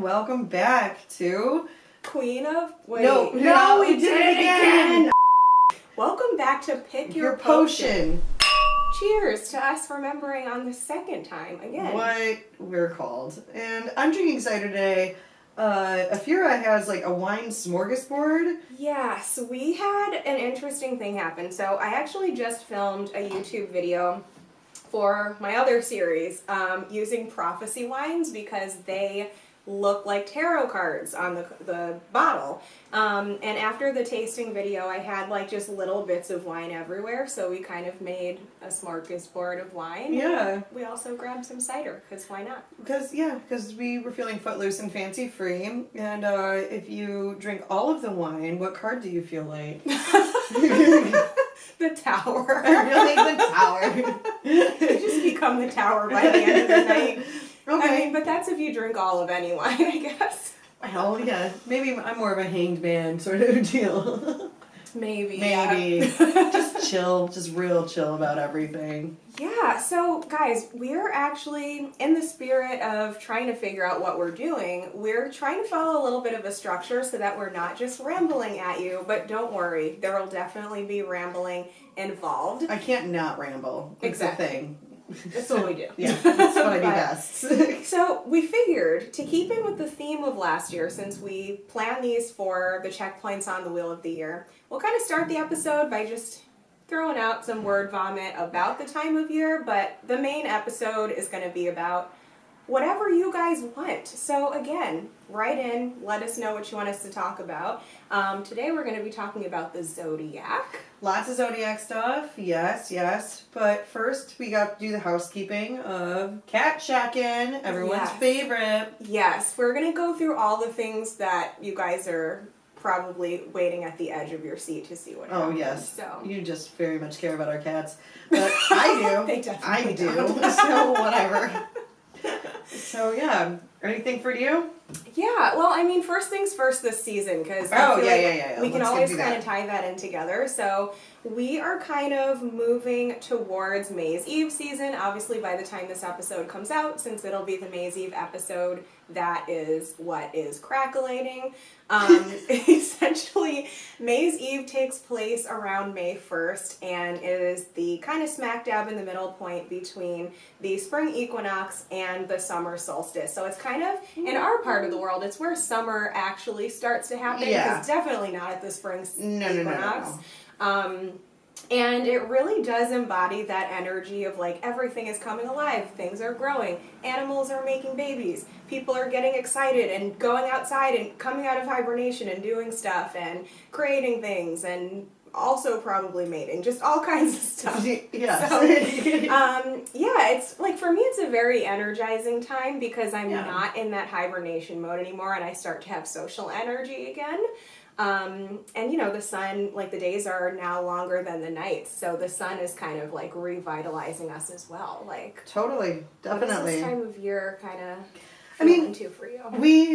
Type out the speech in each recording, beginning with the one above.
welcome back to Queen of... Wait. No, we did it again! Welcome back to Pick Your Potion. Cheers to us remembering on the second time again. What we're called. And I'm drinking cider today. Afura has like a wine smorgasbord. Yes, we had an interesting thing happen. So I actually just filmed a YouTube video for my other series using prophecy wines because they look like tarot cards on the bottle. And after the tasting video, I had like just little bits of wine everywhere, so we kind of made a smorgasbord of wine. Yeah. We also grabbed some cider, because why not? Because we were feeling footloose and fancy free. And if you drink all of the wine, what card do you feel like? The Tower. I feel like the Tower. You just become the Tower by the end of the night. Okay. I mean, but that's if you drink all of any wine, I guess. Well, yeah. Maybe I'm more of a hanged man sort of deal. Maybe. Maybe. Yeah. Just chill. Just real chill about everything. Yeah, so guys, we're actually, in the spirit of trying to figure out what we're doing, we're trying to follow a little bit of a structure so that we're not just rambling at you, but don't worry, there will definitely be rambling involved. I can't not ramble. It's Exactly. a thing. That's what we do. Yeah, that's what I do best. So we figured, to keep in with the theme of last year, since we planned these for the checkpoints on the Wheel of the Year, we'll kind of start the episode by just throwing out some word vomit about the time of year, but the main episode is going to be about whatever you guys want. So again, write in, let us know what you want us to talk about. Today we're going to be talking about the Zodiac. Lots of Zodiac stuff, yes. But first, we got to do the housekeeping of cat check-in, everyone's favorite. Yes, we're going to go through all the things that you guys are probably waiting at the edge of your seat to see what happens. Oh, yes. So. You just very much care about our cats. But I do. They definitely do. So, whatever. So, yeah. Anything for you? Yeah, well, I mean, first things first this season, because we can always kind of tie that in together. So we are kind of moving towards May's Eve season. Obviously, by the time this episode comes out, since it'll be the May's Eve episode, that is what is crackulating. Essentially, May's Eve takes place around May 1st, and it is the kind of smack dab in the middle point between the spring equinox and the summer solstice. So it's kind of, in our part of the world, it's where summer actually starts to happen. Yeah. It's definitely not at the spring equinox. No. And it really does embody that energy of like everything is coming alive, things are growing, animals are making babies, people are getting excited and going outside and coming out of hibernation and doing stuff and creating things and also probably mating, just all kinds of stuff. Yes. So, yeah, it's like for me it's a very energizing time because I'm not in that hibernation mode anymore and I start to have social energy again. And you know, the sun, like the days are now longer than the nights, so the sun is kind of like revitalizing us as well. Like totally, definitely. What is this time of year kind of into for you?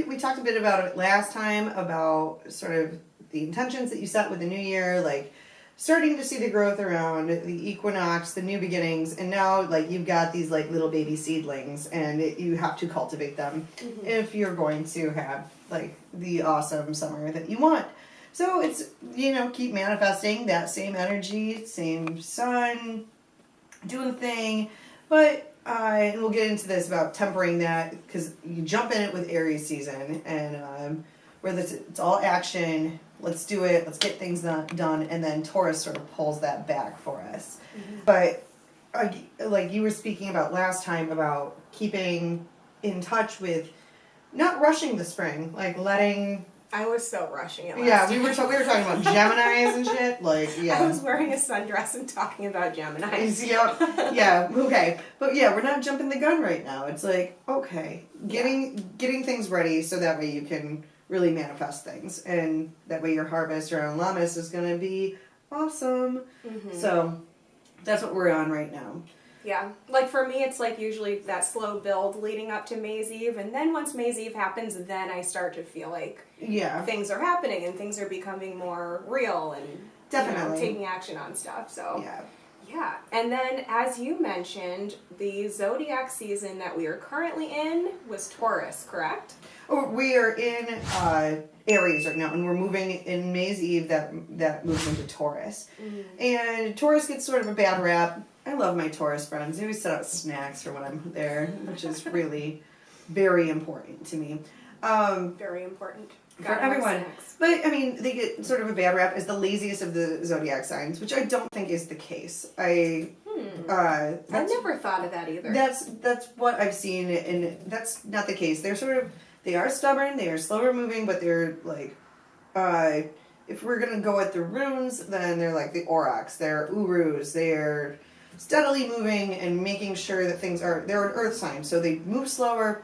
We talked a bit about it last time about sort of the intentions that you set with the new year, like starting to see the growth around the equinox, the new beginnings, and now like you've got these like little baby seedlings, and you have to cultivate them if you're going to have like the awesome summer that you want. So it's, you know, keep manifesting that same energy, same sun, doing the thing, but and we'll get into this about tempering that because you jump in it with Aries season and where it's all action. Let's do it. Let's get things done. And then Taurus sort of pulls that back for us. But like you were speaking about last time about keeping in touch with not rushing the spring, like letting. I was so rushing it. We were talking about Geminis and shit. Like, yeah. I was wearing a sundress and talking about Geminis. Yeah. Okay. But yeah, we're not jumping the gun right now. It's like, okay, getting things ready so that way you can really manifest things, and that way your harvest around Lammas is going to be awesome. So that's what we're on right now. Yeah, like for me it's like usually that slow build leading up to May's Eve, and then once May's Eve happens, then I start to feel like things are happening and things are becoming more real and definitely taking action on stuff. So yeah, and then as you mentioned, the Zodiac season that we are currently in was Taurus, correct? We are in Aries right now, and we're moving in May's Eve. That moves into Taurus, and Taurus gets sort of a bad rap. I love my Taurus friends. They always set out snacks for when I'm there, which is really very important to me. Very important. For everyone. But, I mean, they get sort of a bad rap as the laziest of the zodiac signs, which I don't think is the case. I never thought of that either. That's what I've seen, and that's not the case. They are stubborn, they are slower moving, but they're like, if we're going to go with the runes, then they're like the aurochs, they're urus, they're steadily moving and making sure that they're an earth sign, so they move slower,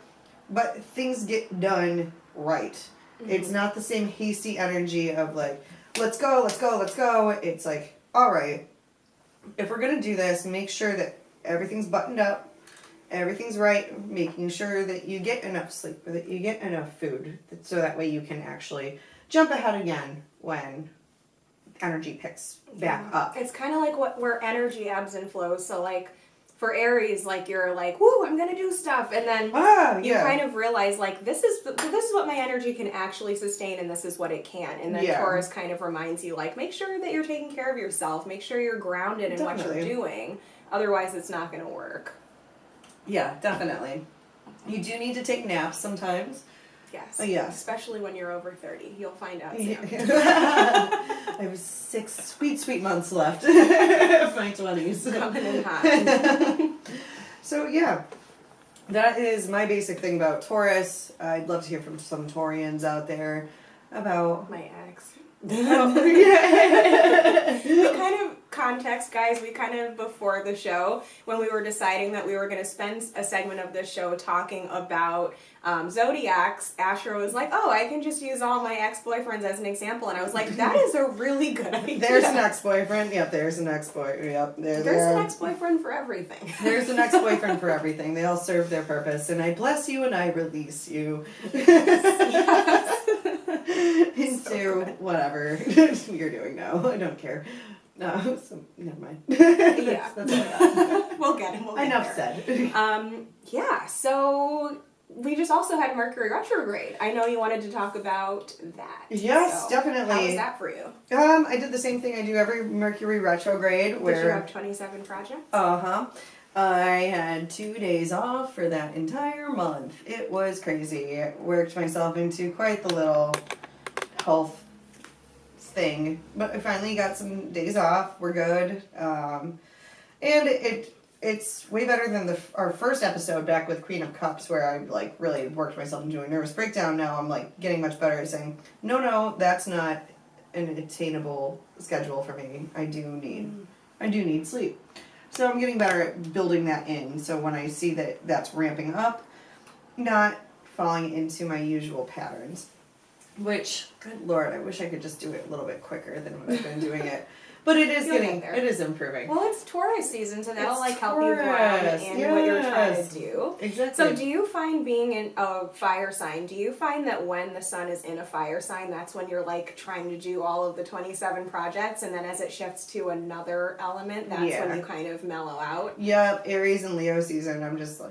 but things get done right. It's not the same hasty energy of like, let's go, let's go, let's go. It's like, all right, if we're going to do this, make sure that everything's buttoned up, everything's right, making sure that you get enough sleep, that you get enough food, so that way you can actually jump ahead again when energy picks back up. It's kind of like where energy ebbs and flows. So like, for Aries, like you're like, woo, I'm gonna do stuff, and then you kind of realize like this is what my energy can actually sustain, and this is what it can. And then Taurus kind of reminds you like, make sure that you're taking care of yourself, make sure you're grounded in what you're doing, otherwise it's not gonna work. Yeah, definitely. You do need to take naps sometimes. Yes. Yes. Especially when you're over 30. You'll find out soon. I have 6 sweet months left of my 20s. Coming in hot. So, yeah. That is my basic thing about Taurus. I'd love to hear from some Taurians out there about... My ex. Oh, yeah. We kind of... Context, guys, we kind of, before the show, when we were deciding that we were going to spend a segment of this show talking about Zodiacs, Ashera was like, oh, I can just use all my ex-boyfriends as an example. And I was like, that is a really good idea. There's an ex-boyfriend. Yep, there's an ex-boyfriend. Yep, there's an ex-boyfriend for everything. There's an ex-boyfriend for everything. They all serve their purpose. And I bless you and I release you. Yes. Into whatever you're doing now. I don't care. No, so, never mind. That's all I got. We'll get him. Enough said. Yeah, so we just also had Mercury retrograde. I know you wanted to talk about that. Yes, so definitely. How was that for you? I did the same thing I do every Mercury retrograde. Did you have 27 projects? Uh-huh. I had 2 days off for that entire month. It was crazy. I worked myself into quite the little health thing, but I finally got some days off. We're good, and it's way better than our first episode back with Qween of Cups, where I like really worked myself into a nervous breakdown. Now I'm like getting much better at saying no, that's not an attainable schedule for me. I do need sleep, so I'm getting better at building that in. So when I see that that's ramping up, not falling into my usual patterns. Which, good Lord, I wish I could just do it a little bit quicker than what I've been doing it. But it is it is improving. Well, it's Taurus season, so that'll help you ground in what you're trying to do. Exactly. So do you find being in a fire sign, do you find that when the sun is in a fire sign, that's when you're like trying to do all of the 27 projects, and then as it shifts to another element, that's when you kind of mellow out? Yep, Aries and Leo season, I'm just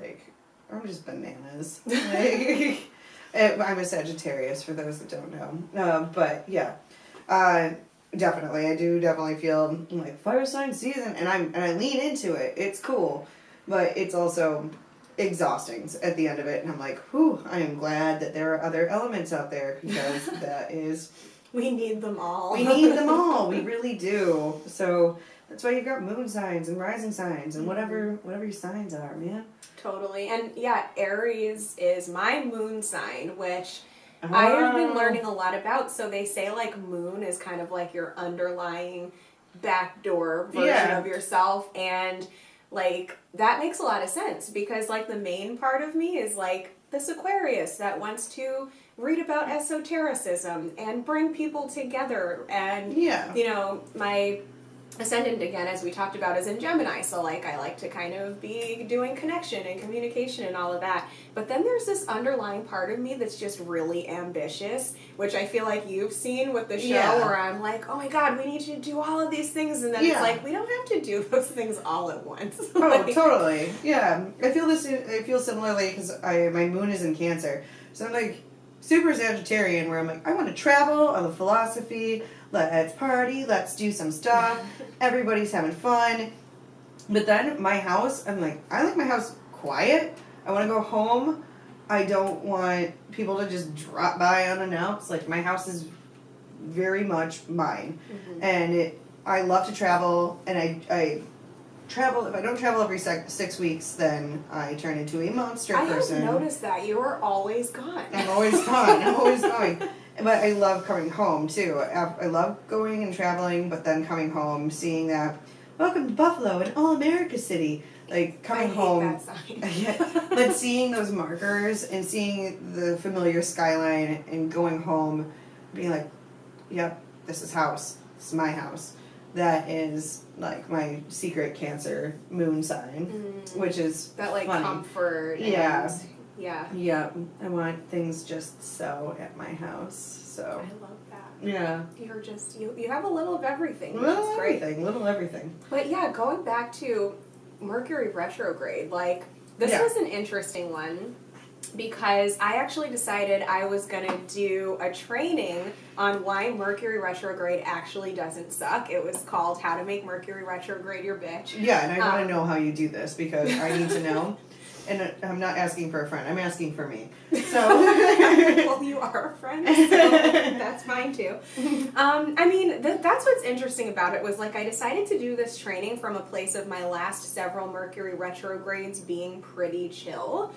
bananas. Like, I'm a Sagittarius, for those that don't know. But yeah, definitely, I do definitely feel like fire sign season, and I lean into it. It's cool, but it's also exhausting at the end of it. And I'm like, whew, I am glad that there are other elements out there, because that is. We need them all. We need them all. We really do. So that's why you've got moon signs and rising signs and whatever your signs are, man. Totally. And yeah, Aries is my moon sign, which I have been learning a lot about. So they say like moon is kind of like your underlying backdoor version of yourself. And like that makes a lot of sense, because like the main part of me is like this Aquarius that wants to read about esotericism and bring people together. And, you know, my ascendant, again, as we talked about, is in Gemini, so like I like to kind of be doing connection and communication and all of that. But then there's this underlying part of me that's just really ambitious, which I feel like you've seen with the show, where I'm like, oh my god, we need to do all of these things, and then it's like, we don't have to do those things all at once. Oh, totally. Yeah. I feel similarly, because my moon is in Cancer, so I'm like, super Sagittarian where I'm like, I want to travel, I love philosophy, let's party, let's do some stuff, everybody's having fun. But then my house, I'm like, I like my house quiet. I want to go home. I don't want people to just drop by unannounced. Like, my house is very much mine. And I love to travel, and I travel. If I don't travel every 6 weeks, then I turn into a monster person. I have noticed that. You are always gone. I'm always gone. I'm always going. But I love coming home, too. I love going and traveling, but then coming home, seeing that, welcome to Buffalo, an all-America city. Like, coming home. I hate that sign. But seeing those markers and seeing the familiar skyline and going home, being like, yep, this is house. This is my house. That is, like, my secret Cancer moon sign, which is that, like, funny. Comfort. Yeah. And, yeah. Yeah. I want things just so at my house. So. I love that. Yeah. You're just, you have a little of everything, which Little is great. everything. Little everything. But, yeah, going back to Mercury retrograde, like, this was an interesting one. Because I actually decided I was going to do a training on why Mercury retrograde actually doesn't suck. It was called How to Make Mercury Retrograde Your Bitch. Yeah, and I want to know how you do this because I need to know. And I'm not asking for a friend. I'm asking for me. So, well, you are a friend, so that's fine too. I mean, that's what's interesting about it was, like, I decided to do this training from a place of my last several Mercury retrogrades being pretty chill.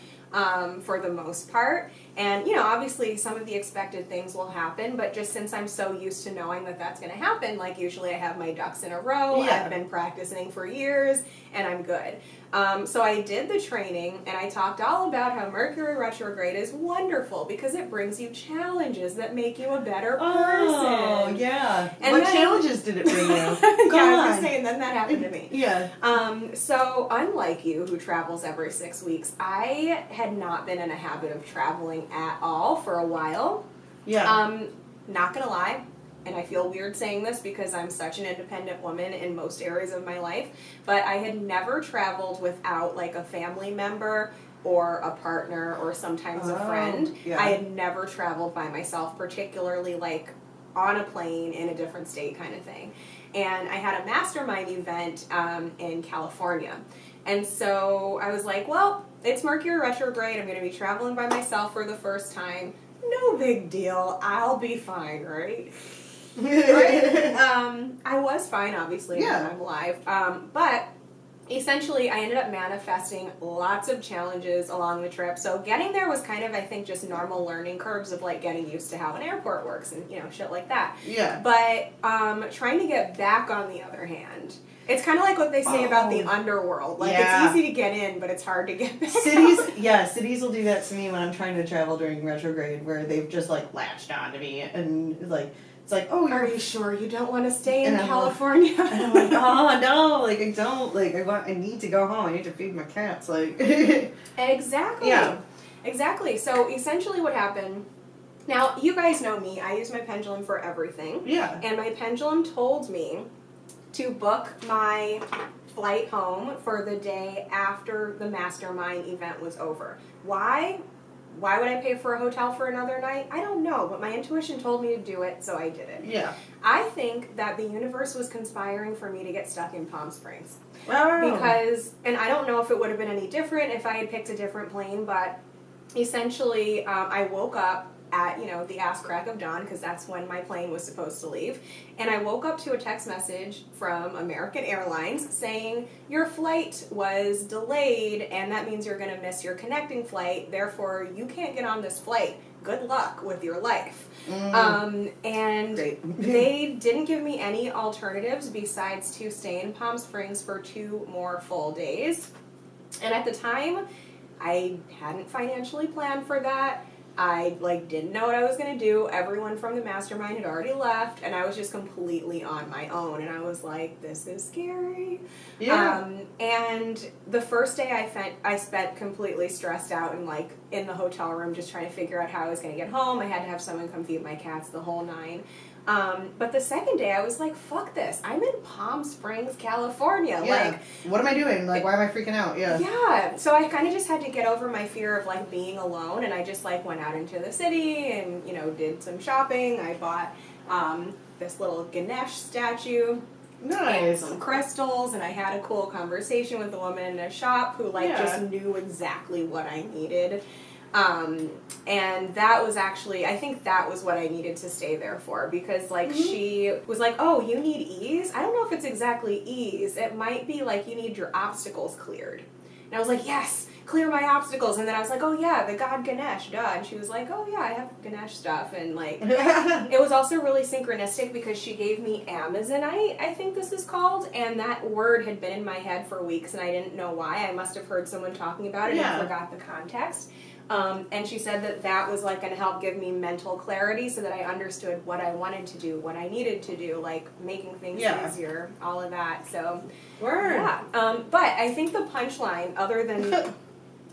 For the most part. And, you know, obviously some of the expected things will happen, but just since I'm so used to knowing that that's going to happen, like, usually I have my ducks in a row, I've been practicing for years, and I'm good. So I did the training, and I talked all about how Mercury retrograde is wonderful because it brings you challenges that make you a better person. Oh, yeah. And what then, challenges did it bring you? yeah, I was on. just saying, then that happened to me. Yeah. So unlike you, who travels every 6 weeks, I had not been in a habit of traveling at all for a while. Yeah. Not gonna lie, and I feel weird saying this because I'm such an independent woman in most areas of my life, but I had never traveled without, like, a family member or a partner or sometimes a friend. Yeah. I had never traveled by myself, particularly, like, on a plane in a different state kind of thing. And I had a mastermind event in California. And so I was like, well, it's Mercury retrograde. I'm going to be traveling by myself for the first time. No big deal. I'll be fine, right? Right? I was fine, obviously, when I'm alive. But essentially, I ended up manifesting lots of challenges along the trip. So getting there was kind of, I think, just normal learning curves of, like, getting used to how an airport works and, you know, shit like that. Yeah. But trying to get back, on the other hand, it's kind of like what they say about the underworld. Like, it's easy to get in, but it's hard to get back out. Cities will do that to me when I'm trying to travel during retrograde, where they've just, like, latched onto me, and, like, it's like, oh, are you sure you don't want to stay in California? And I'm like, oh, no, like, I don't, like, I need to go home, I need to feed my cats, like. Exactly. Yeah. Exactly. So, essentially what happened, now, you guys know me, I use my pendulum for everything. Yeah. And my pendulum told me to book my flight home for the day after the mastermind event was over. Why? Why would I pay for a hotel for another night? I don't know, but my intuition told me to do it, so I did it. Yeah. I think that the universe was conspiring for me to get stuck in Palm Springs. Oh. Because, and I don't know if it would have been any different if I had picked a different plane, but essentially I woke up at, you know, the ass crack of dawn, because that's when my plane was supposed to leave. And I woke up to a text message from American Airlines saying, your flight was delayed, and that means you're going to miss your connecting flight. Therefore, you can't get on this flight. Good luck with your life. And they didn't give me any alternatives besides to stay in Palm Springs for 2 more full days. And at the time, I hadn't financially planned for that. I, like, didn't know what I was going to do. Everyone from the mastermind had already left, and I was just completely on my own. And I was like, this is scary. Yeah. And the first day I spent completely stressed out and, like, in the hotel room just trying to figure out how I was going to get home. I had to have someone come feed my cats, the whole 9. But the second day I was like, fuck this. I'm in Palm Springs, California. Yeah. Like, what am I doing? Like, why am I freaking out? Yeah. Yeah. So I kind of just had to get over my fear of like being alone, and I just like went out into the city and, you know, did some shopping. I bought this little Ganesh statue. Nice. And some crystals, and I had a cool conversation with a woman in a shop who like just knew exactly what I needed. And that was actually, I think that was what I needed to stay there for, because like she was like, oh, you need ease? I don't know if it's exactly ease. It might be like you need your obstacles cleared. And I was like, yes, clear my obstacles. And then I was like, oh yeah, the god Ganesh, duh. And she was like, oh yeah, I have Ganesh stuff. And like, it was also really synchronistic because she gave me Amazonite, I think this is called. And that word had been in my head for weeks and I didn't know why. I must have heard someone talking about it and forgot the context. And she said that that was like going to help give me mental clarity so that I understood what I wanted to do, what I needed to do, like making things easier, all of that. So, yeah. But I think the punchline, other than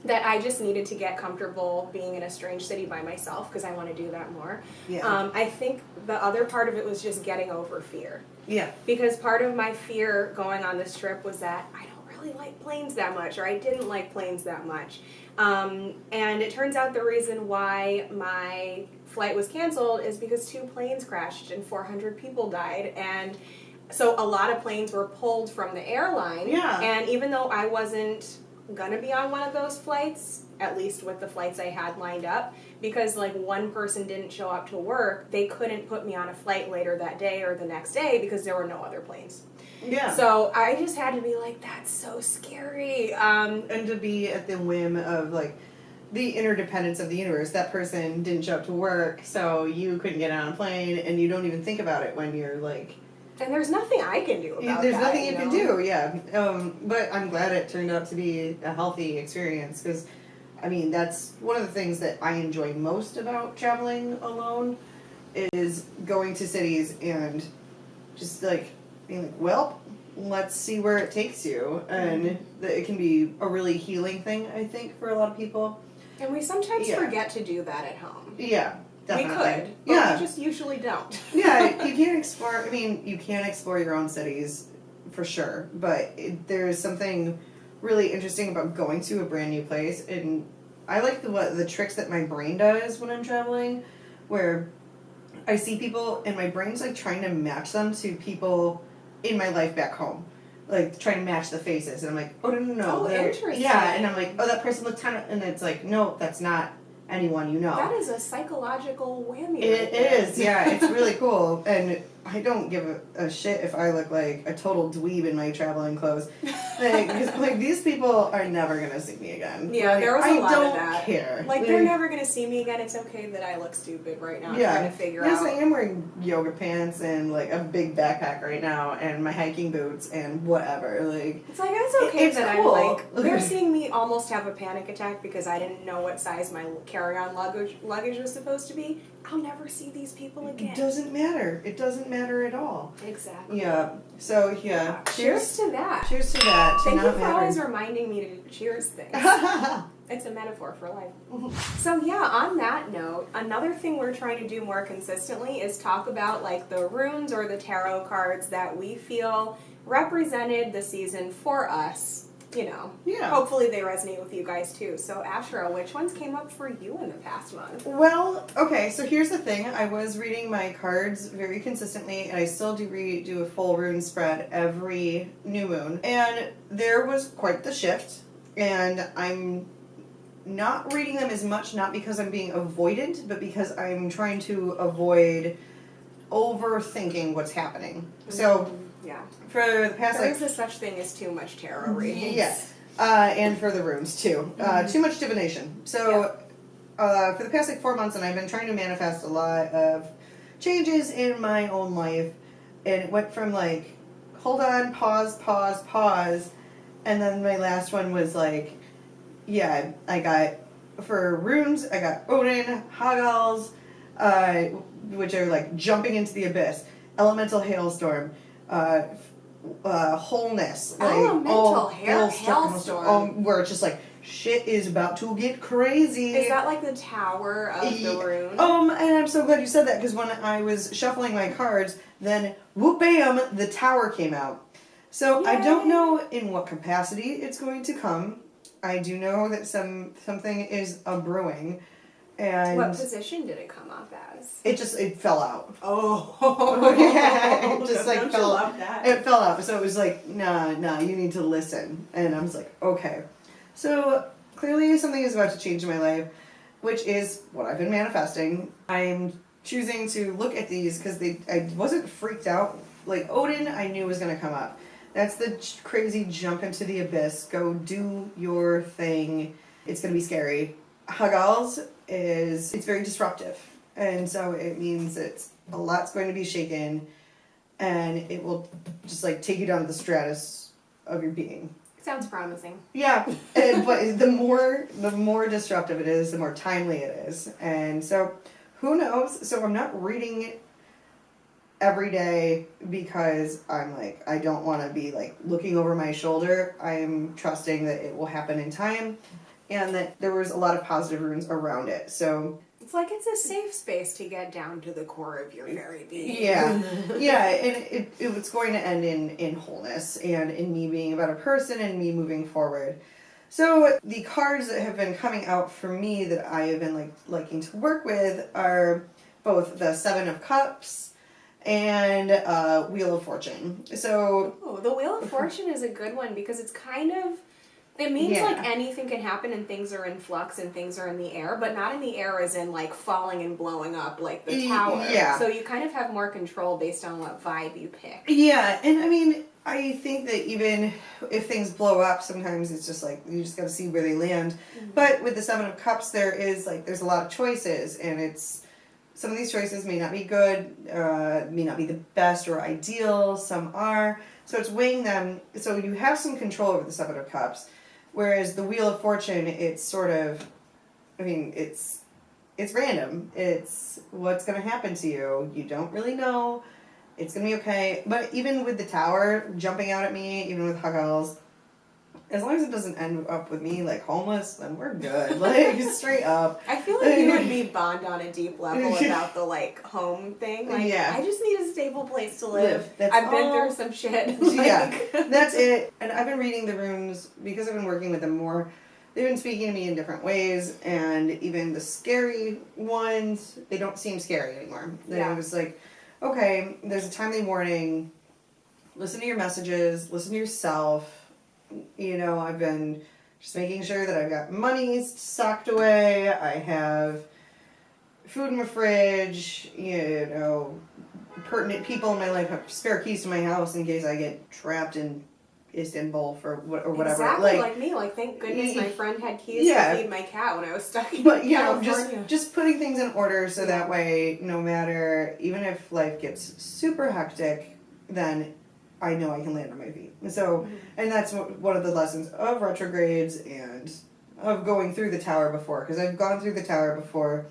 that I just needed to get comfortable being in a strange city by myself because I want to do that more. Yeah. I think the other part of it was just getting over fear. Yeah. Because part of my fear going on this trip was that I don't really like planes that much, or I didn't like planes that much. And it turns out the reason why my flight was canceled is because 2 planes crashed and 400 people died. And so a lot of planes were pulled from the airline. Yeah. And even though I wasn't gonna be on one of those flights, at least with the flights I had lined up, because like one person didn't show up to work, they couldn't put me on a flight later that day or the next day because there were no other planes. Yeah. So I just had to be like, that's so scary. And to be at the whim of like the interdependence of the universe. That person didn't show up to work, so you couldn't get on a plane, and you don't even think about it when you're like. And there's nothing I can do about There's that. There's nothing you can do, yeah. But I'm glad it turned out to be a healthy experience, because, I mean, that's one of the things that I enjoy most about traveling alone, is going to cities and just, like, being like, well, let's see where it takes you. And it can be a really healing thing, I think, for a lot of people. And we sometimes forget to do that at home. Yeah. Definitely. We could, but we just usually don't. Yeah, you can't explore, I mean, you can explore your own cities, for sure, but there's something really interesting about going to a brand new place, and I like the tricks that my brain does when I'm traveling, where I see people, and my brain's, like, trying to match them to people in my life back home. Like, trying to match the faces, and I'm like, oh, no. Oh, interesting. Yeah, and I'm like, oh, that person looks kind of, and it's like, no, that's not anyone you know. That is a psychological whammy. It is, yeah. It's really cool. And I don't give a shit if I look like a total dweeb in my traveling clothes. Like these people are never going to see me again. Yeah, like, there was a lot of that. I don't care. Like, they're never going to see me again. It's okay that I look stupid right now. Yeah. Trying to figure out. Yes, I am wearing yoga pants and, like, a big backpack right now, and my hiking boots and whatever. Like, it's like, it's okay it's that cool. I'm like, they're seeing me almost have a panic attack because I didn't know what size my carry-on luggage was supposed to be. I'll never see these people again. It doesn't matter. It doesn't matter at all. Exactly. Yeah. So, yeah. Cheers to that. Cheers to that. Thank you for always reminding me to cheers things. It's a metaphor for life. So yeah, on that note, another thing we're trying to do more consistently is talk about like the runes or the tarot cards that we feel represented the season for us. You know, hopefully they resonate with you guys too. So Ashera, which ones came up for you in the past month? Well, okay, so here's the thing. I was reading my cards very consistently, and I still do a full rune spread every new moon. And there was quite the shift, and I'm not reading them as much, not because I'm being avoidant, but because I'm trying to avoid overthinking what's happening. So, yeah. For the past, there's a such thing as too much tarot readings. Yes. And for the runes, too. Too much divination. So, for the past, 4 months, and I've been trying to manifest a lot of changes in my own life, and it went from, like, hold on, pause, and then my last one was, like, I got, for runes, I got Odin, Haggals, which are, like, jumping into the abyss, elemental hailstorm, wholeness, like elemental hailstorm, where it's just like shit is about to get crazy. Is that like the tower of the rune? And I'm so glad you said that, because when I was shuffling my cards, then whoop bam, the tower came out. So Yay. I don't know in what capacity it's going to come. I do know that something is brewing. And what position did it come up as? It fell out. Oh, yeah, it just like don't fell. You love that? It fell out. So it was like, nah, you need to listen. And I was like, okay. So clearly something is about to change in my life, which is what I've been manifesting. I'm choosing to look at these because I wasn't freaked out. Like Odin, I knew was going to come up. That's the crazy jump into the abyss. Go do your thing. It's going to be scary. Hagal's it's very disruptive. And so it means that a lot's going to be shaken, and it will just like take you down to the stratus of your being. Sounds promising. Yeah, but the more disruptive it is, the more timely it is. And so who knows? So I'm not reading it every day because I'm like, I don't want to be like looking over my shoulder. I'm trusting that it will happen in time, and that there was a lot of positive runes around it. So it's like it's a safe space to get down to the core of your very being. Yeah, yeah, and it's going to end in wholeness and in me being a better person and me moving forward. So the cards that have been coming out for me that I have been liking to work with are both the Seven of Cups and Wheel of Fortune. So the Wheel of Fortune is a good one because it's kind of. It means like anything can happen and things are in flux and things are in the air, but not in the air as in like falling and blowing up like the tower. Yeah. So you kind of have more control based on what vibe you pick. Yeah, and I mean, I think that even if things blow up, sometimes it's just like, you just gotta see where they land. Mm-hmm. But with the Seven of Cups, there's a lot of choices, and some of these choices may not be good, may not be the best or ideal, some are. So it's weighing them, so you have some control over the Seven of Cups. Whereas the Wheel of Fortune, it's sort of, I mean, it's random. It's what's going to happen to you. You don't really know. It's going to be okay. But even with the tower jumping out at me, even with Huggles, as long as it doesn't end up with me like homeless, then we're good. Like straight up. I feel like you would be bond on a deep level about the like home thing. Like, I just need a stable place to live. I've been through some shit. Yeah, that's it. And I've been reading the runes because I've been working with them more. They've been speaking to me in different ways, and even the scary ones, they don't seem scary anymore. I was like, okay, there's a timely warning. Listen to your messages. Listen to yourself. You know, I've been just making sure that I've got money socked away. I have food in my fridge. You know, pertinent people in my life have spare keys to my house in case I get trapped in Istanbul or whatever. Exactly like me. Like, thank goodness my friend had keys to feed my cat when I was stuck in California. just putting things in order so that way, no matter, even if life gets super hectic, then I know I can land on my feet. So, and that's one of the lessons of retrogrades and of going through the tower before, because I've gone through the tower before,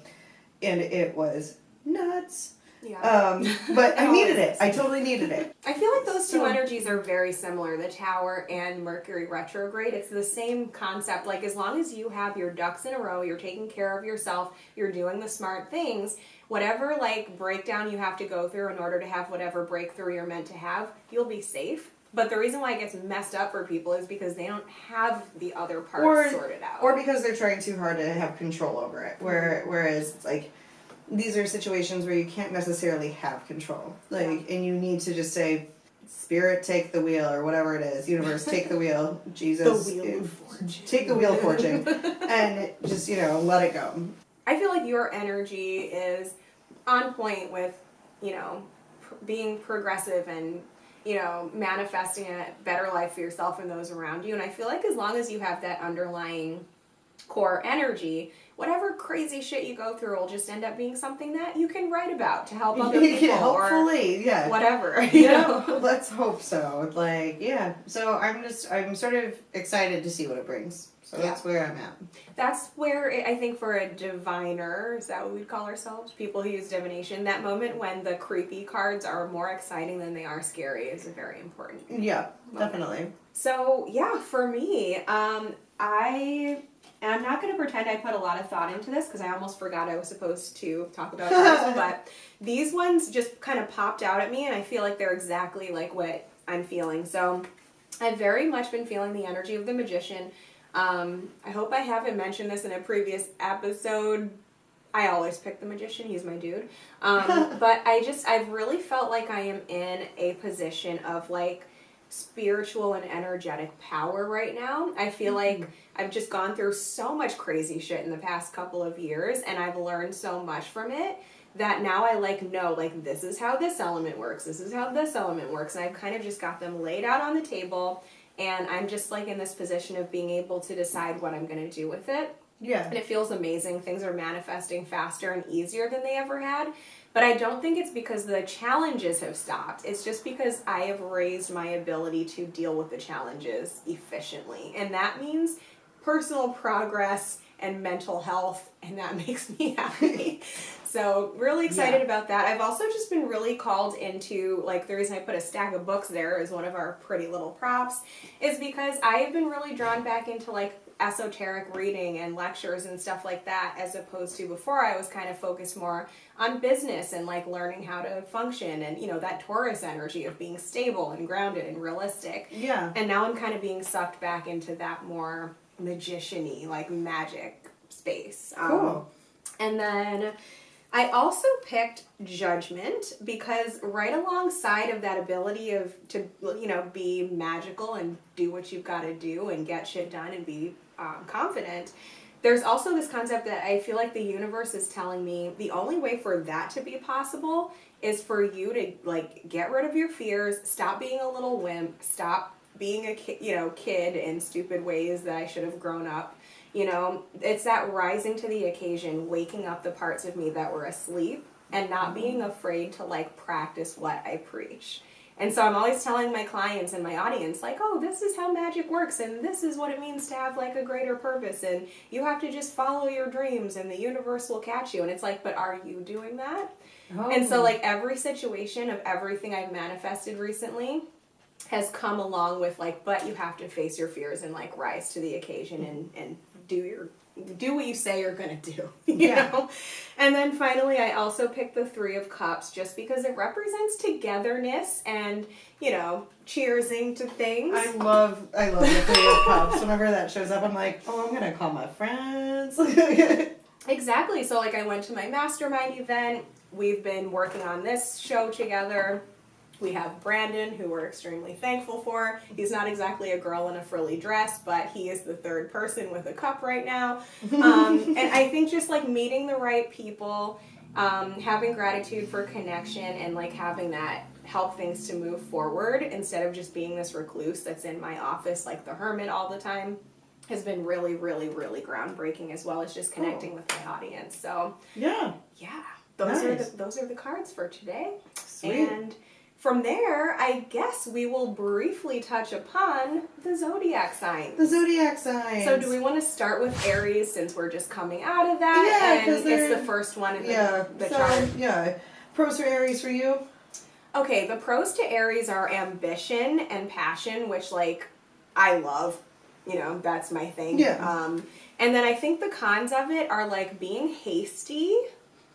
and it was nuts. Yeah. But I needed it. I totally needed it. I feel like those two energies are very similar, the tower and Mercury retrograde. It's the same concept. Like, as long as you have your ducks in a row, you're taking care of yourself, you're doing the smart things, whatever like breakdown you have to go through in order to have whatever breakthrough you're meant to have, you'll be safe. But the reason why it gets messed up for people is because they don't have the other parts sorted out. Or because they're trying too hard to have control over it. Whereas it's like, these are situations where you can't necessarily have control. Like, and you need to just say, Spirit, take the wheel, or whatever it is. Universe, take the wheel. Jesus, the wheel of fortune. Take the wheel of fortune. And just, let it go. I feel like your energy is on point with, being progressive and, manifesting a better life for yourself and those around you. And I feel like as long as you have that underlying core energy, whatever crazy shit you go through will just end up being something that you can write about to help other people. Hopefully, or whatever. Let's hope so. So I'm sort of excited to see what it brings. So that's where I'm at. That's where I think for a diviner, is that what we'd call ourselves? People who use divination, that moment when the creepy cards are more exciting than they are scary is a very important Yeah, moment. definitely. So, yeah, for me, and I'm not going to pretend I put a lot of thought into this because I almost forgot I was supposed to talk about cards, but these ones just kind of popped out at me, and I feel like they're exactly like what I'm feeling. So I've very much been feeling the energy of the Magician. I hope I haven't mentioned this in a previous episode. I always pick the Magician. He's my dude. But I've really felt like I am in a position of like spiritual and energetic power right now. I feel like I've just gone through so much crazy shit in the past couple of years, and I've learned so much from it that now I like know like this is how this element works, this is how this element works, and I've kind of just got them laid out on the table, and I'm just like in this position of being able to decide what I'm going to do with it. Yeah. And it feels amazing. Things are manifesting faster and easier than they ever had. But I don't think it's because the challenges have stopped. It's just because I have raised my ability to deal with the challenges efficiently. And that means personal progress and mental health, and that makes me happy. So really excited about that. I've also just been really called into, like, the reason I put a stack of books there as one of our pretty little props is because I have been really drawn back into, like, esoteric reading and lectures and stuff like that, as opposed to before I was kind of focused more on business and like learning how to function and, you know, that Taurus energy of being stable and grounded and realistic. Yeah. And now I'm kind of being sucked back into that more magician-y, like magic space. Cool. And then I also picked Judgment because right alongside of that ability to you know, be magical and do what you've got to do and get shit done and be confident, there's also this concept that I feel like the universe is telling me the only way for that to be possible is for you to like get rid of your fears, stop being a little wimp, stop being a kid in stupid ways that I should have grown up. You know, it's that rising to the occasion, waking up the parts of me that were asleep and not being afraid to like practice what I preach. And so I'm always telling my clients and my audience, like, oh, this is how magic works, and this is what it means to have, like, a greater purpose, and you have to just follow your dreams, and the universe will catch you. And it's like, but are you doing that? Oh. And so, like, every situation of everything I've manifested recently has come along with, like, but you have to face your fears and, like, rise to the occasion and do what you say you're going to do, you know? And then finally, I also picked the Three of Cups just because it represents togetherness and, you know, cheersing to things. I love the Three of Cups. Whenever that shows up, I'm like, oh, I'm going to call my friends. Exactly. So, like, I went to my mastermind event. We've been working on this show together. We have Brandon, who we're extremely thankful for. He's not exactly a girl in a frilly dress, but he is the third person with a cup right now. And I think just like meeting the right people, having gratitude for connection, and like having that help things to move forward instead of just being this recluse that's in my office like the hermit all the time has been really, really, really groundbreaking, as well as just connecting with my audience. So yeah, those are the cards for today. Sweet. And from there, I guess we will briefly touch upon the Zodiac signs. The Zodiac signs. So do we want to start with Aries since we're just coming out of that? Yeah, because it's the first one in the chart. Yeah. Pros for Aries for you? Okay, the pros to Aries are ambition and passion, which, like, I love. You know, that's my thing. Yeah. And then I think the cons of it are, like, being hasty.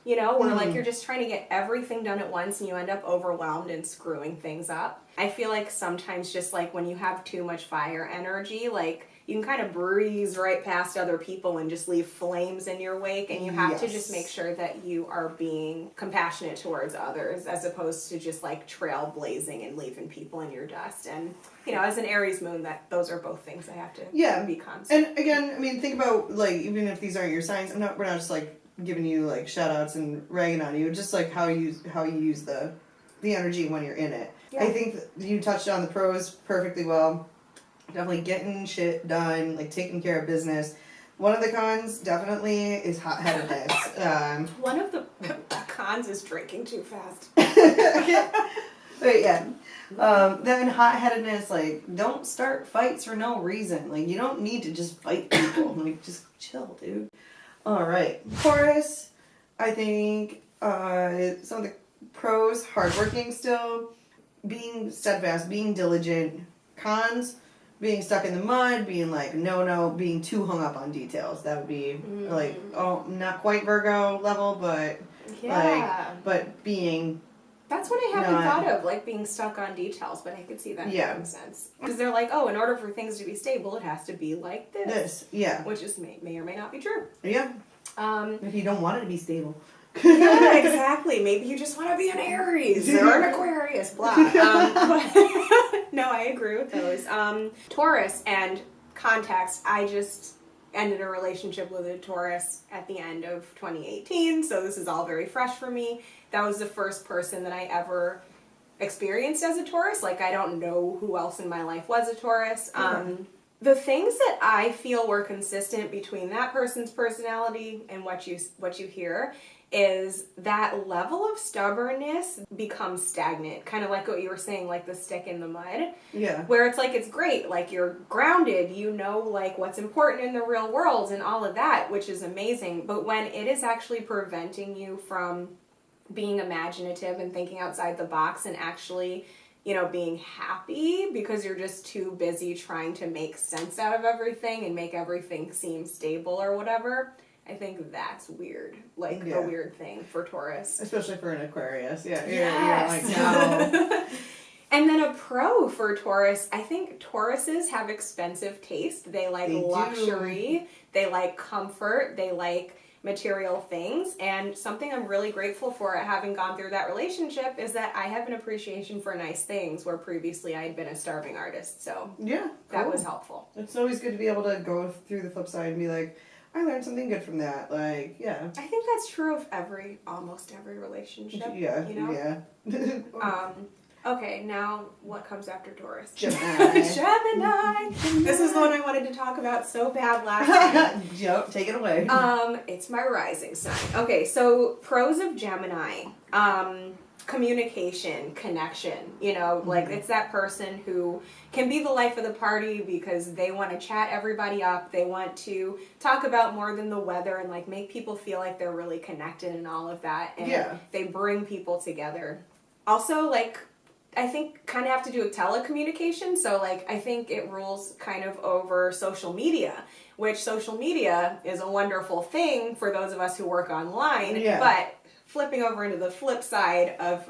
You know, where like you're just trying to get everything done at once and you end up overwhelmed and screwing things up. I feel like sometimes just like when you have too much fire energy, like you can kind of breeze right past other people and just leave flames in your wake. And you have to just make sure that you are being compassionate towards others as opposed to just like trailblazing and leaving people in your dust. And, you know, as an Aries moon, those are both things I have to be constant. And again, I mean, think about like, even if these aren't your signs, we're not just like giving you like shout outs and ragging on you, just like how you use the energy when you're in it. Yeah. I think you touched on the pros perfectly well. Definitely getting shit done, like taking care of business. One of the cons definitely is hot-headedness. One of the cons is drinking too fast. But yeah. Then hot-headedness, like, don't start fights for no reason. Like, you don't need to just fight people. Like, just chill, dude. Alright. Taurus, I think, some of the pros, hardworking still, being steadfast, being diligent. Cons, being stuck in the mud, being like, no, being too hung up on details. That would be, like, oh, not quite Virgo level, but, but being... That's what I haven't thought of, like being stuck on details, but I could see that making sense. Because they're like, oh, in order for things to be stable, it has to be like this. Which is may or may not be true. Yeah. If you don't want it to be stable. Yeah, exactly. Maybe you just want to be an Aries or an Aquarius, blah. No, I agree with those. Taurus and context, I just ended a relationship with a Taurus at the end of 2018, so this is all very fresh for me. That was the first person that I ever experienced as a Taurus. Like, I don't know who else in my life was a Taurus. The things that I feel were consistent between that person's personality and what you hear is that level of stubbornness becomes stagnant. Kind of like what you were saying, like the stick in the mud. Yeah. Where it's like, it's great, like you're grounded, you know, like what's important in the real world and all of that, which is amazing. But when it is actually preventing you from being imaginative and thinking outside the box and actually, you know, being happy because you're just too busy trying to make sense out of everything and make everything seem stable or whatever, I think that's weird. Like, a weird thing for Taurus. Especially for an Aquarius. Yeah. Yes. You're like, no. And then a pro for Taurus, I think Tauruses have expensive taste. They like luxury. They like comfort. They like material things. And something I'm really grateful for having gone through that relationship is that I have an appreciation for nice things where previously I had been a starving artist. So that was helpful. It's always good to be able to go through the flip side and be like, I learned something good from that. Like, yeah. I think that's true of almost every relationship. Yeah. You know? Yeah. Okay, now what comes after Taurus? Gemini. Gemini. This is the one I wanted to talk about so bad last time. Yep, take it away. It's my rising sign. Okay, so pros of Gemini. Communication, connection, you know, like it's that person who can be the life of the party because they want to chat everybody up. They want to talk about more than the weather and like make people feel like they're really connected and all of that. And they bring people together. Also, like, I think kind of have to do with telecommunication. So like, I think it rules kind of over social media, which social media is a wonderful thing for those of us who work online, but flipping over into the flip side of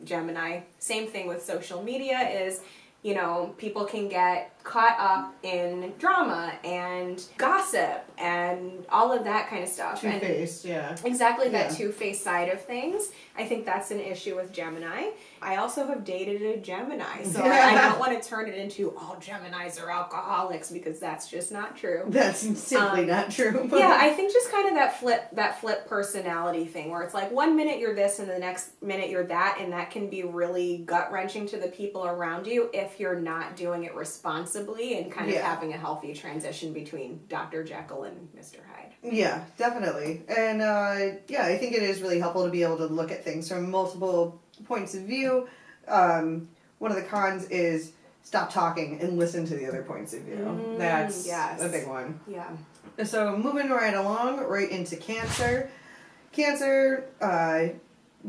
Gemini, same thing with social media is, you know, people can get caught up in drama and gossip and all of that kind of stuff. Two-faced, yeah. Exactly, that two-faced side of things. I think that's an issue with Gemini. I also have dated a Gemini, so I don't want to turn it into all Geminis are alcoholics because that's just not true. That's simply not true. Yeah, I think just kind of that flip personality thing where it's like 1 minute you're this and the next minute you're that, and that can be really gut-wrenching to the people around you if you're not doing it responsibly and kind of having a healthy transition between Dr. Jekyll and Mr. Hyde. Yeah, definitely. And I think it is really helpful to be able to look at things from multiple points of view. One of the cons is stop talking and listen to the other points of view. That's a big one. Yeah. So moving right along, right into Cancer. Cancer,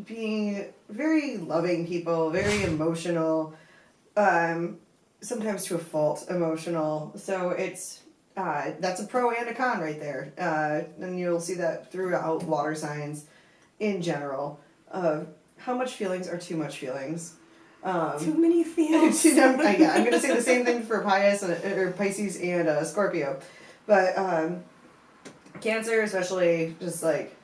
being very loving people, very emotional, sometimes to a fault emotional. So it's that's a pro and a con right there. And you'll see that throughout water signs in general. How much feelings are too much feelings. Too many feelings. I'm going to say the same thing for Pisces and Scorpio. But Cancer especially, just like,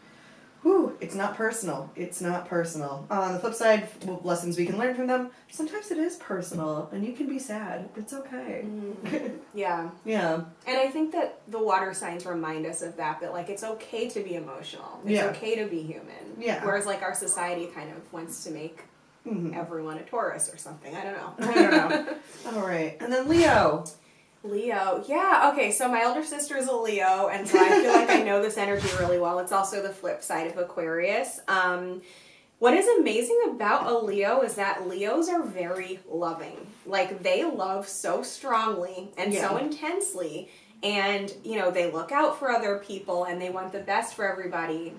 it's not personal. It's not personal. On the flip side, lessons we can learn from them, sometimes it is personal, and you can be sad. It's okay. Yeah. Yeah. And I think that the water signs remind us of that like, it's okay to be emotional. It's okay to be human. Yeah. Whereas, like, our society kind of wants to make everyone a Taurus or something. I don't know. All right. And then Leo. Leo. Yeah, okay, so my older sister is a Leo, and so I feel like I know this energy really well. It's also the flip side of Aquarius. What is amazing about a Leo is that Leos are very loving. Like, they love so strongly and so intensely. And, you know, they look out for other people and they want the best for everybody.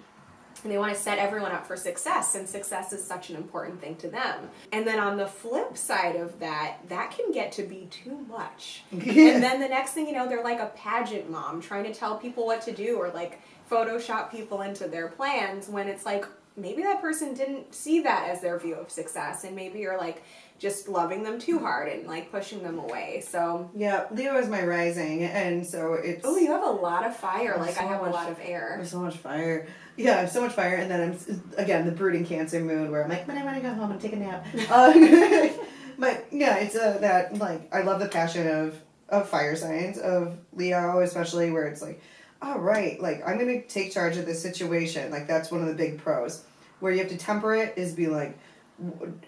And they want to set everyone up for success, and success is such an important thing to them. And then on the flip side of that, that can get to be too much. And then the next thing you know, they're like a pageant mom trying to tell people what to do, or like Photoshop people into their plans, when it's like, maybe that person didn't see that as their view of success, and maybe you're like just loving them too hard and like pushing them away. So yeah, Leo is my rising, and so it's... Oh, you have a lot of fire. Like, I have a lot of air. There's so much fire. Yeah, I have so much fire, and then I'm, again, the brooding Cancer mood where I'm like, when I want to go home and take a nap. But yeah, it's that, like, I love the passion of fire signs, of Leo especially, where it's like, all right, like, I'm going to take charge of this situation. Like, that's one of the big pros. Where you have to temper it is be like,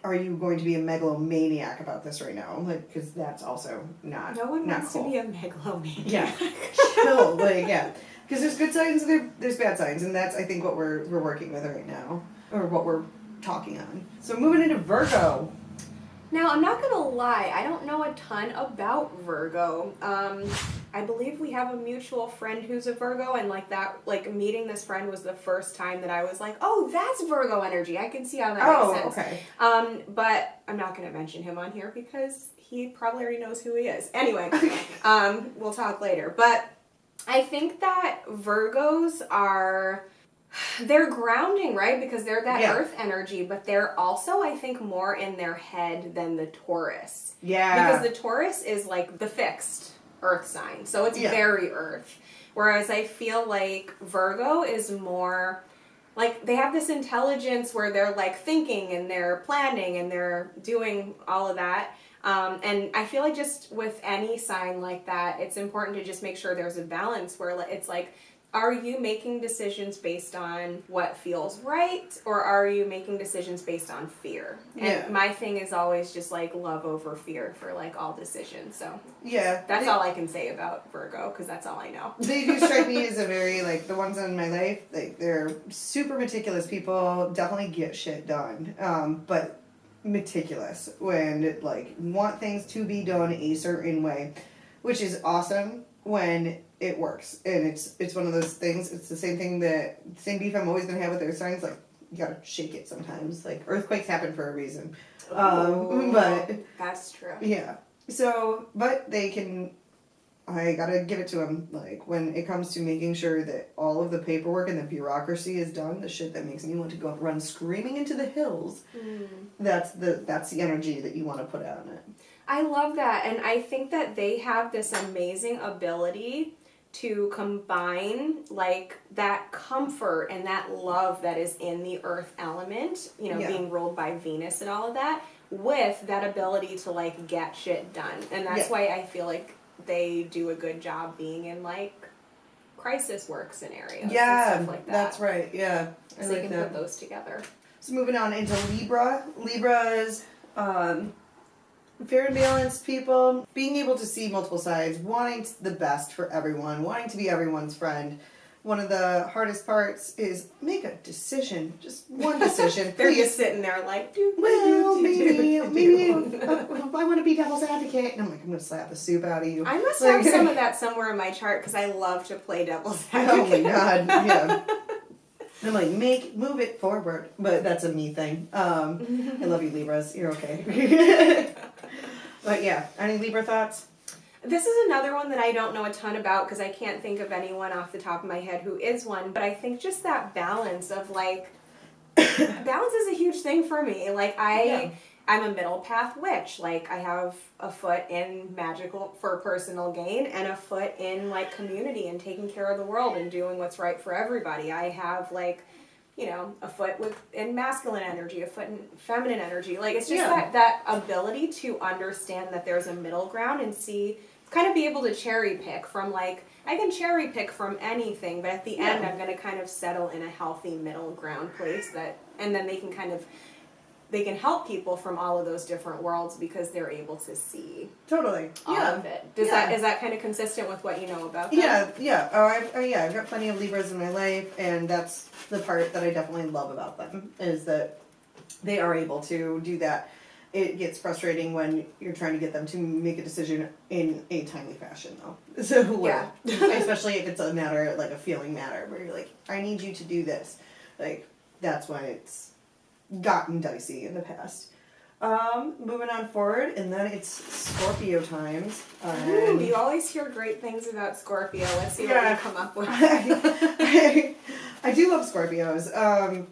are you going to be a megalomaniac about this right now? Like, because that's also not No one not wants cool. to be a megalomaniac. Yeah, chill. Like, yeah, because there's good signs and there's bad signs, and that's, I think, what we're working with right now, or what we're talking on. So moving into Virgo. Now, I'm not gonna lie, I don't know a ton about Virgo. I believe we have a mutual friend who's a Virgo, and meeting this friend was the first time that I was like, oh, that's Virgo energy. I can see how that makes sense. Okay. But I'm not gonna mention him on here because he probably already knows who he is. Anyway, we'll talk later. But I think that Virgos they're grounding, right? Because they're that earth energy, but they're also, I think, more in their head than the Taurus. Yeah. Because the Taurus is like the fixed earth sign. So it's very earth. Whereas I feel like Virgo is more like, they have this intelligence where they're like thinking and they're planning and they're doing all of that. And I feel like just with any sign like that, it's important to just make sure there's a balance where it's like, are you making decisions based on what feels right, or are you making decisions based on fear? And my thing is always just like love over fear for like all decisions. So that's all I can say about Virgo, because that's all I know. They do strike me as a very, like, the ones in my life, like, they're super meticulous people, definitely get shit done, but meticulous when, like, want things to be done a certain way, which is awesome when it works. And it's one of those things, it's the same beef I'm always going to have with their signs, like, you gotta shake it sometimes. Like, earthquakes happen for a reason. But that's true. Yeah. So, but I gotta give it to them. Like, when it comes to making sure that all of the paperwork and the bureaucracy is done, the shit that makes me want to go run screaming into the hills, that's the energy that you want to put out on it. I love that, and I think that they have this amazing ability to combine, like, that comfort and that love that is in the earth element, you know, being ruled by Venus and all of that, with that ability to, like, get shit done. And that's why I feel like they do a good job being in, like, crisis work scenarios and stuff like that. That's right, yeah. So you can put those together. So moving on into Libra. Libra's fair and balanced people, being able to see multiple sides, wanting the best for everyone, wanting to be everyone's friend. One of the hardest parts is make a decision, just one decision. They're just sitting there like, maybe I want to be devil's advocate. And I'm like, I'm going to slap the soup out of you. I must have some of that somewhere in my chart because I love to play devil's advocate. Oh my God, yeah. I'm like, move it forward. But that's a me thing. I love you, Libras. You're okay. But yeah, any Libra thoughts? This is another one that I don't know a ton about because I can't think of anyone off the top of my head who is one. But I think just that balance of, like, balance is a huge thing for me. Like, I'm a middle path witch. Like, I have a foot in magical for personal gain and a foot in, like, community and taking care of the world and doing what's right for everybody. I have, like, you know, a foot in masculine energy, a foot in feminine energy. Like, it's just that ability to understand that there's a middle ground and kind of be able to cherry pick from, like, I can cherry pick from anything, but at the end I'm going to kind of settle in a healthy middle ground place and then they can help people from all of those different worlds because they're able to see all of it. Is that kind of consistent with what you know about them? Yeah. I've got plenty of Libras in my life, and that's the part that I definitely love about them, is that they are able to do that. It gets frustrating when you're trying to get them to make a decision in a timely fashion, though. So, Yeah. especially if it's a matter, like a feeling matter, where you're like, I need you to do this. Like, that's when it's gotten dicey in the past. Moving on forward, and then it's Scorpio times. Ooh, you always hear great things about Scorpio. Let's see what we come up with. I do love Scorpios. And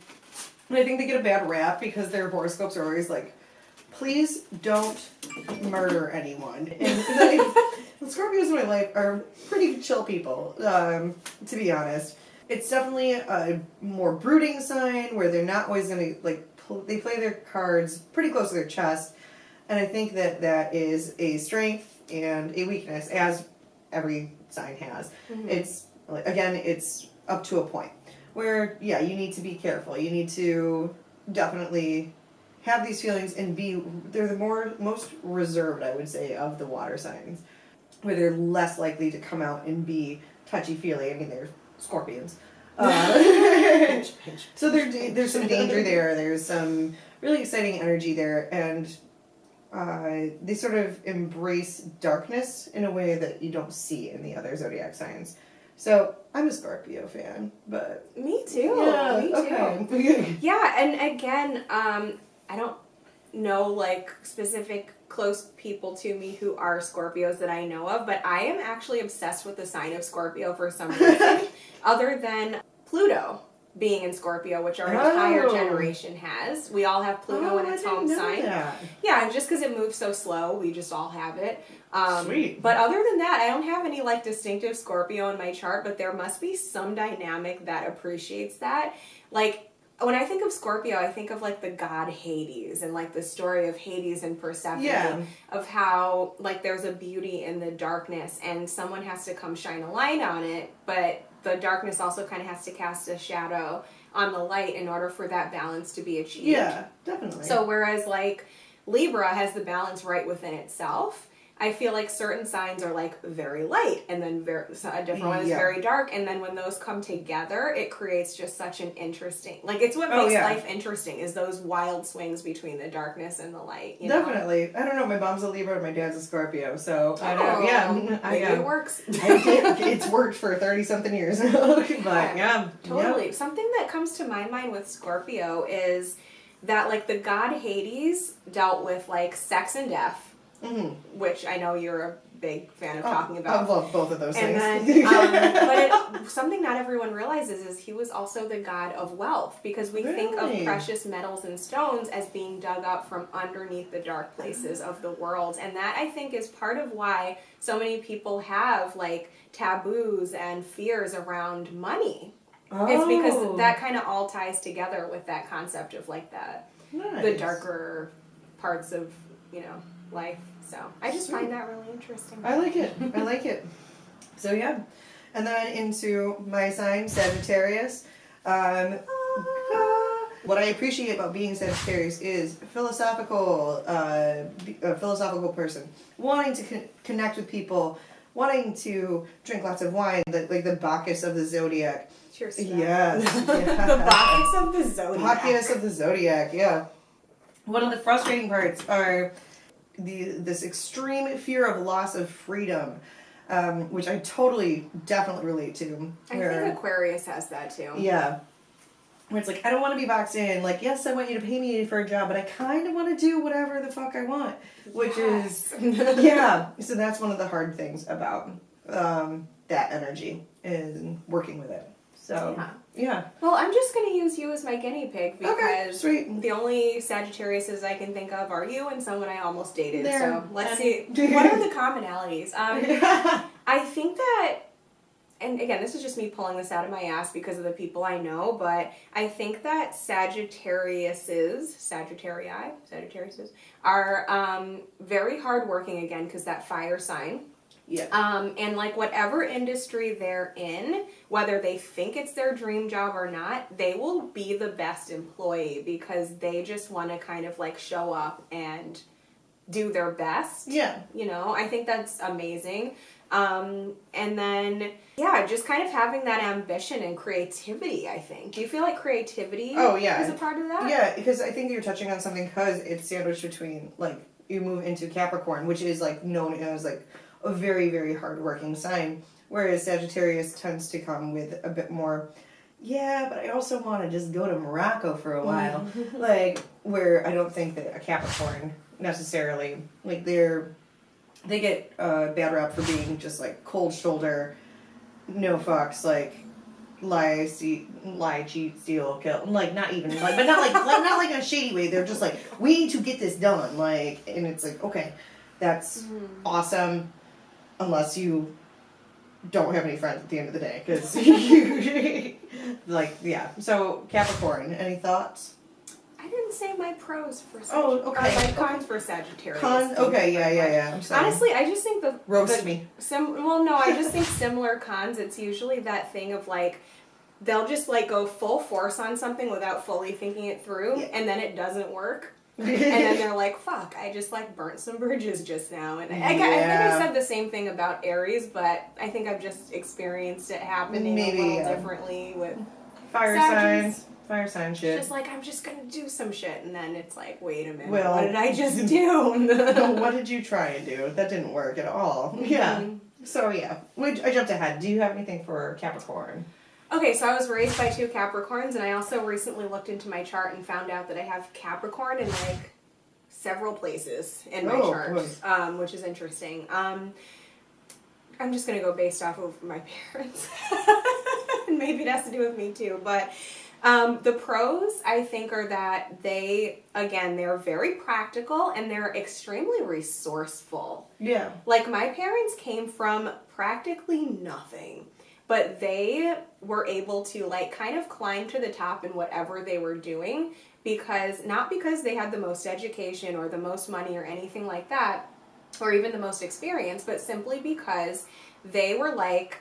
I think they get a bad rap because their horoscopes are always like, please don't murder anyone. And the Scorpios in my life are pretty chill people, to be honest. It's definitely a more brooding sign where they're not always going to, like, they play their cards pretty close to their chest. And I think that that is a strength and a weakness, as every sign has. Mm-hmm. It's, again, it's up to a point where, yeah, you need to be careful. You need to definitely have these feelings and they're the most reserved, I would say, of the water signs, where they're less likely to come out and be touchy-feely. I mean, they're scorpions. So there's some danger there. There's some really exciting energy there, and they sort of embrace darkness in a way that you don't see in the other zodiac signs. So I'm a Scorpio fan, but me too. Yeah, me too. Okay. Yeah, and again, I don't know like specific close people to me who are Scorpios that I know of, but I am actually obsessed with the sign of Scorpio for some reason, other than Pluto being in Scorpio, which our entire generation has. We all have Pluto in its home sign. That. Yeah, just because it moves so slow, we just all have it. Sweet. But other than that, I don't have any like distinctive Scorpio in my chart, but there must be some dynamic that appreciates that. Like, when I think of Scorpio, I think of like the god Hades and like the story of Hades and Persephone, of how like there's a beauty in the darkness and someone has to come shine a light on it, but the darkness also kind of has to cast a shadow on the light in order for that balance to be achieved. Yeah, definitely. So whereas like Libra has the balance right within itself, I feel like certain signs are like very light and then a different one is very dark, and then when those come together it creates just such an interesting, like it's what makes life interesting is those wild swings between the darkness and the light, you know? Definitely. I don't know, my mom's a Libra and my dad's a Scorpio, so I don't maybe it works. It's worked for 30 something years. But totally. Something that comes to my mind with Scorpio is that like the god Hades dealt with like sex and death. Mm-hmm. Which I know you're a big fan of talking about. I love both of those things. But something not everyone realizes is he was also the god of wealth, because we think of precious metals and stones as being dug up from underneath the dark places of the world. And that, I think, is part of why so many people have like taboos and fears around money. It's because that kind of all ties together with that concept of like the darker parts of, life. So I just find that really interesting. I like it. So yeah. And then into my sign, Sagittarius. What I appreciate about being Sagittarius is a philosophical person, wanting to connect with people, wanting to drink lots of wine, like the Bacchus of the Zodiac. Cheers to that. Yes. Yeah. The Bacchus of the Zodiac. Bacchus of the Zodiac, yeah. One of the frustrating parts are this extreme fear of loss of freedom, which I definitely relate to. I think Aquarius has that too. Yeah. Where it's like, I don't want to be boxed in. Like, yes, I want you to pay me for a job, but I kind of want to do whatever the fuck I want. Which is, yeah. So that's one of the hard things about that energy, is working with it. So, yeah. Well, I'm just going to use you as my guinea pig because sweet. The only Sagittariuses I can think of are you and someone I almost dated. There. So let's see. What are the commonalities? I think that, and again, this is just me pulling this out of my ass because of the people I know, but I think that Sagittariuses are very hardworking, again, because that fire sign. Yeah. And like whatever industry they're in, whether they think it's their dream job or not, they will be the best employee because they just want to kind of like show up and do their best. Yeah. I think that's amazing. And then, yeah, just kind of having that ambition and creativity, I think. Do you feel like creativity is a part of that? Yeah, because I think you're touching on something because it's sandwiched between, like, you move into Capricorn, which is, like, known as, like, a very, very hardworking sign, whereas Sagittarius tends to come with a bit more, yeah, but I also want to just go to Morocco for a while. Like, where I don't think that a Capricorn necessarily, like, they get bad rap for being just, like, cold shoulder, no fucks, like, lie, cheat, steal, kill. Like, not even, like, but not like in a shady way. They're just like, we need to get this done. Like, and it's like, okay, that's awesome, unless you don't have any friends at the end of the day, because like, yeah. So Capricorn, any thoughts? I didn't say my pros for Sagittarius. Oh, okay. My cons for Sagittarius. Okay, yeah. I'm sorry. Honestly, I just think roast me. I just think similar cons. It's usually that thing of like, they'll just like go full force on something without fully thinking it through, and then it doesn't work. And then they're like, fuck, I just like burnt some bridges just now. And I think I said the same thing about Aries, but I think I've just experienced it happening a little differently with fire signs. Fire sign shit. Just like, I'm just gonna do some shit, and then it's like, wait a minute, well, what did I just do? What did you try and do? That didn't work at all. Yeah. So yeah, I jumped ahead. Do you have anything for Capricorn? Okay, so I was raised by 2 Capricorns, and I also recently looked into my chart and found out that I have Capricorn in like several places in my chart, which is interesting. I'm just gonna go based off of my parents, and maybe it has to do with me too. But the pros, I think, are that they're very practical and they're extremely resourceful. Yeah. Like, my parents came from practically nothing. But they were able to, like, kind of climb to the top in whatever they were doing, not because they had the most education or the most money or anything like that, or even the most experience, but simply because they were, like,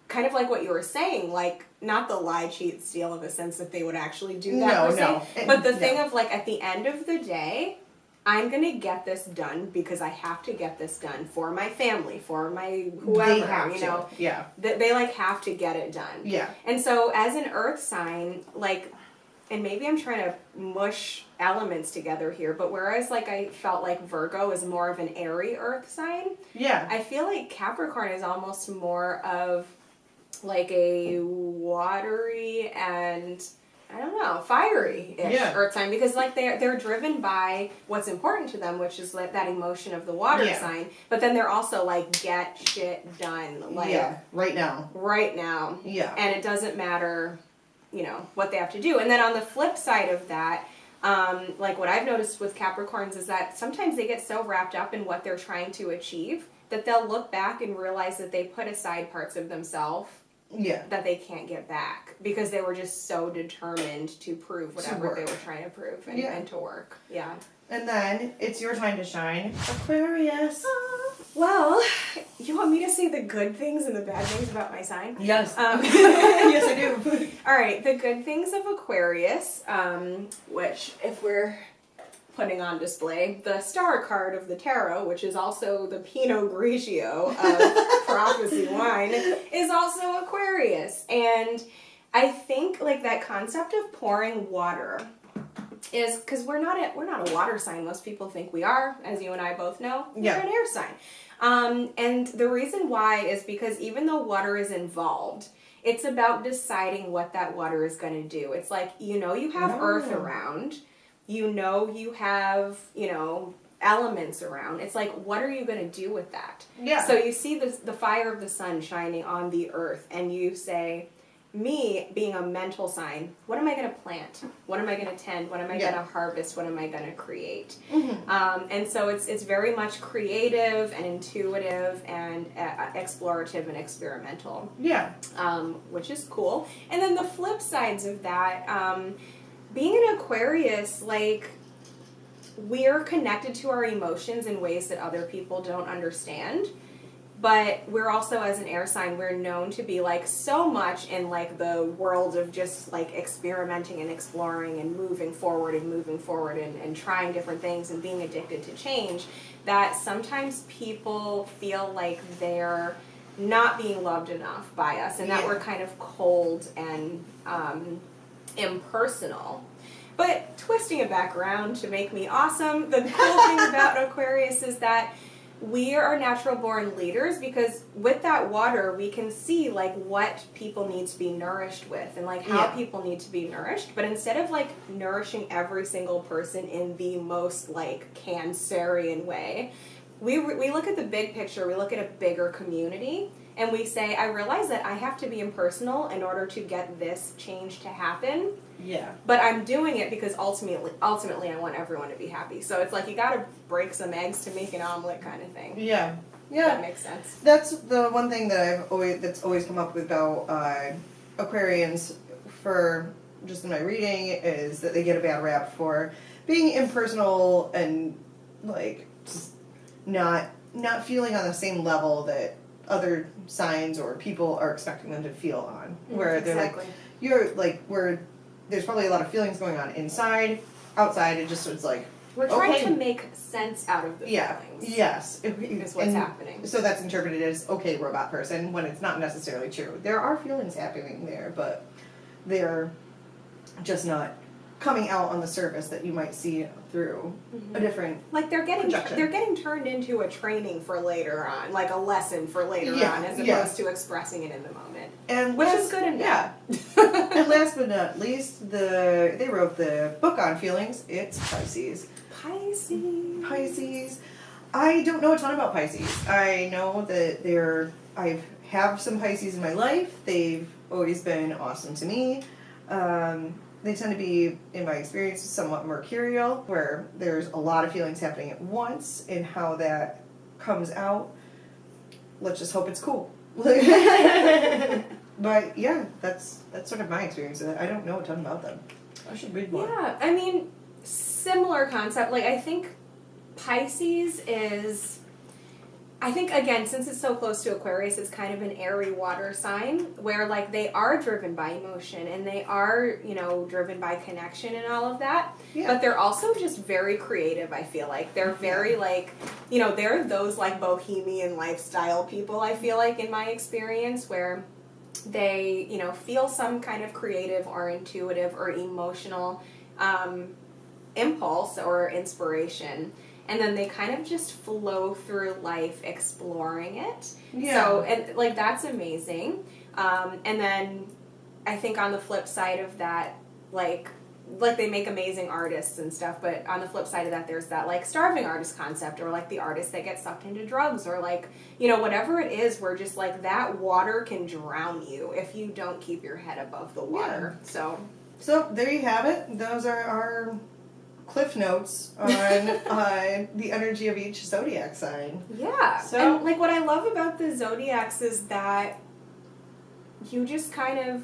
kind of like what you were saying, like, not the lie, cheat, steal in the sense that they would actually do that but the thing of, like, at the end of the day, I'm going to get this done because I have to get this done for my family, for my whoever, they have to. Yeah. They like have to get it done. Yeah. And so as an earth sign, like, and maybe I'm trying to mush elements together here, but whereas like I felt like Virgo is more of an airy earth sign, I feel like Capricorn is almost more of like a watery and I don't know, fiery-ish earth sign, because like they're driven by what's important to them, which is like that emotion of the water sign, but then they're also like, get shit done, like right now, and it doesn't matter, you know, what they have to do. And then on the flip side of that, like what I've noticed with Capricorns is that sometimes they get so wrapped up in what they're trying to achieve that they'll look back and realize that they put aside parts of themselves that they can't get back because they were just so determined to prove whatever they were trying to prove and to work. Yeah. And then it's your time to shine, Aquarius. Well, you want me to say the good things and the bad things about my sign? Yes. Yes, I do. All right. The good things of Aquarius, which if we're putting on display, the star card of the tarot, which is also the Pinot Grigio of prophecy wine, is also Aquarius. And I think like that concept of pouring water is because we're not a water sign. Most people think we are, as you and I both know. We're an air sign. And the reason why is because even though water is involved, it's about deciding what that water is going to do. It's like, you know, you have earth around. You know you have, you know, elements around. It's like, what are you going to do with that? Yeah. So you see the fire of the sun shining on the earth, and you say, me being a mental sign, what am I going to plant? What am I going to tend? What am I going to harvest? What am I going to create? And so it's very much creative and intuitive and explorative and experimental. Yeah. Which is cool. And then the flip sides of that, being an Aquarius, like, we're connected to our emotions in ways that other people don't understand. But we're also, as an air sign, we're known to be, like, so much in, like, the world of just, like, experimenting and exploring and moving forward and trying different things and being addicted to change that sometimes people feel like they're not being loved enough by us, and that we're kind of cold and impersonal. But twisting it back around to make me awesome, the cool thing about Aquarius is that we are natural born leaders, because with that water we can see like what people need to be nourished with and like how people need to be nourished. But instead of like nourishing every single person in the most like Cancerian way, we look at the big picture, we look at a bigger community, and we say, I realize that I have to be impersonal in order to get this change to happen. Yeah. But I'm doing it because ultimately I want everyone to be happy. So it's like you got to break some eggs to make an omelet kind of thing. Yeah. Yeah. That makes sense. That's the one thing that that's always come up with about Aquarians for just in my reading, is that they get a bad rap for being impersonal and like just not feeling on the same level that other signs or people are expecting them to feel on. Where they're like, you're like, where there's probably a lot of feelings going on inside, outside, it just it's like, we're trying to make sense out of the feelings. Yes. Is what's happening. So that's interpreted as, okay, robot person, when it's not necessarily true. There are feelings happening there, but they're just not coming out on the surface that you might see through a different like they're getting projection. turned into a training for later on, like a lesson for later on, as opposed to expressing it in the moment, and which is good and bad. And last but not least, they wrote the book on feelings. It's Pisces. Pisces. I don't know a ton about Pisces. I know that I have some Pisces in my life. They've always been awesome to me. They tend to be, in my experience, somewhat mercurial, where there's a lot of feelings happening at once, and how that comes out. Let's just hope it's cool. But yeah, that's sort of my experience. I don't know a ton about them. I should read more. Yeah, I mean, similar concept. Like, I think Pisces is, I think, again, since it's so close to Aquarius, it's kind of an airy water sign where, like, they are driven by emotion and they are, driven by connection and all of that. Yeah. But they're also just very creative, I feel like. They're very, like, they're those, like, bohemian lifestyle people, I feel like, in my experience, where they, feel some kind of creative or intuitive or emotional impulse or inspiration. And then they kind of just flow through life exploring it. Yeah. So, and like, that's amazing. And then I think on the flip side of that, like they make amazing artists and stuff, but on the flip side of that, there's that, like, starving artist concept, or, like, the artist that gets sucked into drugs, or, like, whatever it is, where just, like, that water can drown you if you don't keep your head above the water. Yeah. So there you have it. Those are our Cliff Notes on the energy of each zodiac sign. Yeah. So, and like, what I love about the zodiacs is that you just kind of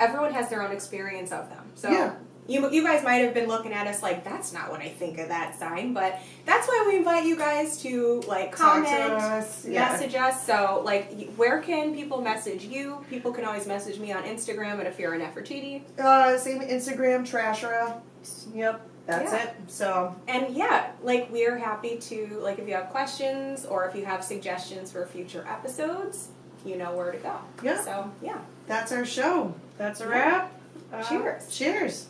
everyone has their own experience of them. So yeah. You guys might have been looking at us like, that's not what I think of that sign, but that's why we invite you guys to, like, comment, message us. So, like, where can people message you? People can always message me on Instagram at Ashera and Afura. Same Instagram, Ashera. Yep. That's it. So, and yeah, like, we're happy to, like, if you have questions or if you have suggestions for future episodes, you know where to go. Yeah. So, yeah. That's our show. That's a wrap. Cheers. Cheers.